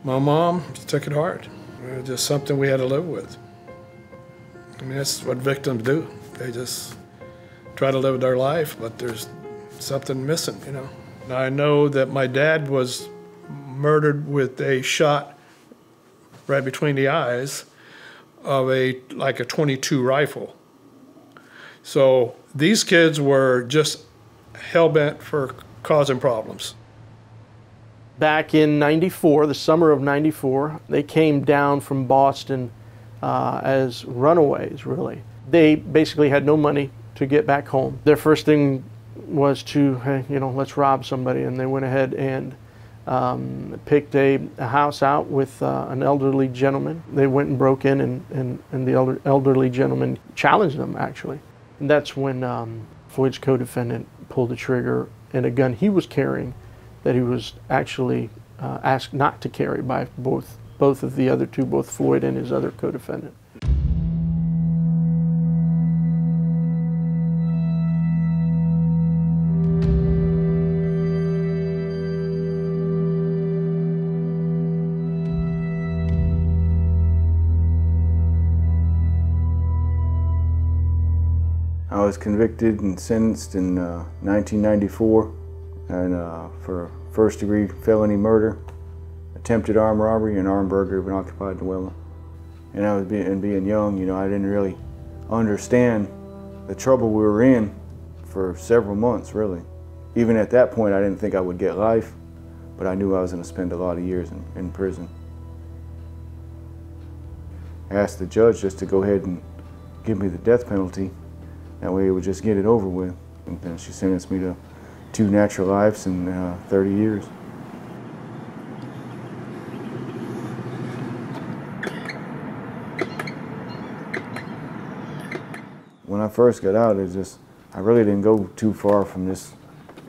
My mom took it hard. It was just something we had to live with. I mean, that's what victims do. They just try to live their life, but there's something missing, you know. I know that my dad was murdered with a shot right between the eyes of like a .22 rifle. So these kids were just hell-bent for causing problems. Back in '94, the summer of '94, they came down from Boston as runaways, really. They basically had no money to get back home. Their first thing was to, hey, you know, let's rob somebody, and they went ahead and picked a house out with an elderly gentleman. They went and broke in, and the elderly gentleman challenged them, actually. And that's when Floyd's co-defendant pulled the trigger, and a gun he was carrying that he was actually asked not to carry by both of the other two, both Floyd and his other co-defendant. I was convicted and sentenced in 1994 and for first-degree felony murder, attempted armed robbery, and armed burglary of an occupied dwelling. And I was being young, you know, I didn't really understand the trouble we were in for several months, really. Even at that point, I didn't think I would get life, but I knew I was going to spend a lot of years in prison. I asked the judge just to go ahead and give me the death penalty. That way it would just get it over with. And then she sentenced me to 2 natural lives and 30 years. When I first got out, I really didn't go too far from this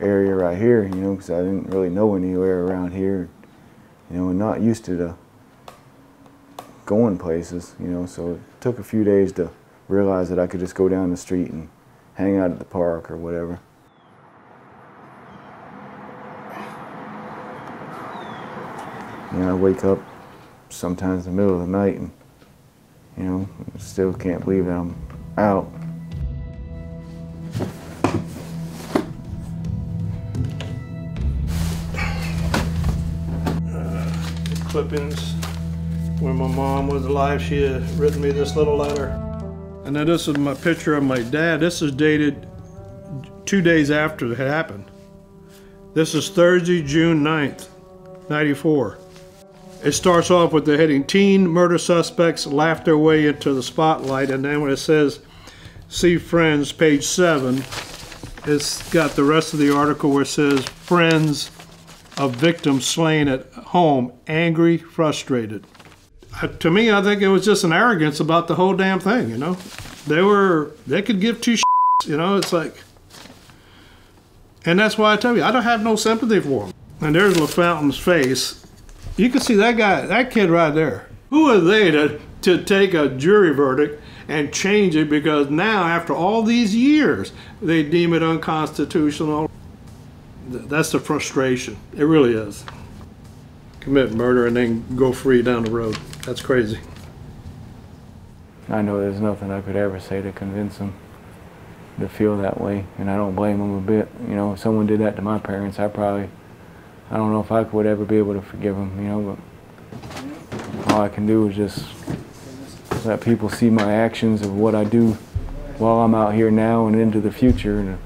area right here, you know, because I didn't really know anywhere around here, you know, and not used to going places, you know, so it took a few days to realize that I could just go down the street and hang out at the park or whatever. You know, I wake up sometimes in the middle of the night and, you know, still can't believe that I'm out. Clippings. When my mom was alive, she had written me this little letter. And then this is my picture of my dad. This is dated 2 days after it happened. This is Thursday, June 9th, '94. It starts off with the heading, "Teen murder suspects laugh their way into the spotlight," and then when it says, "See friends," page 7, it's got the rest of the article where it says, "Friends of victims slain at home, angry, frustrated." To me, I think it was just an arrogance about the whole damn thing, you know? They could give two shits, you know? It's like, and that's why I tell you, I don't have no sympathy for him. And there's LaFountain's face. You can see that guy, that kid right there. Who are they to take a jury verdict and change it because now, after all these years, they deem it unconstitutional? That's the frustration. It really is. Commit murder and then go free down the road. That's crazy. I know there's nothing I could ever say to convince them to feel that way, and I don't blame them a bit. You know, if someone did that to my parents, I don't know if I would ever be able to forgive them, you know, but all I can do is just let people see my actions of what I do while I'm out here now and into the future, and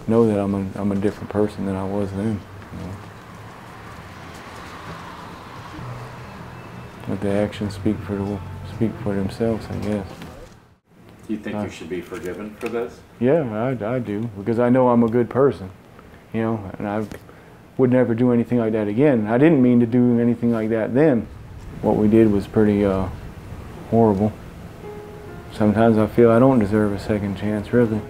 know that I'm a different person than I was then. You know. Let the actions speak for themselves, I guess. Do you think you should be forgiven for this? Yeah, I do, because I know I'm a good person, you know, and I would never do anything like that again. I didn't mean to do anything like that then. What we did was pretty horrible. Sometimes I feel I don't deserve a second chance, really.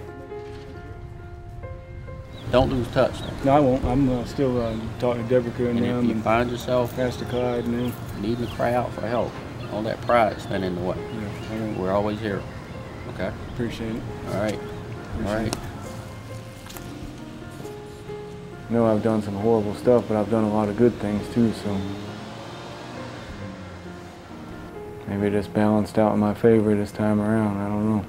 Don't lose touch. No, I won't. I'm still talking to Deborah and if you find yourself Pastor Clyde and them needing to cry out for help, all that pride's been in the way. Yeah, we're always here. Okay? Appreciate it. All right. All right. I know I've done some horrible stuff, but I've done a lot of good things too, so Maybe it just balanced out in my favor this time around. I don't know.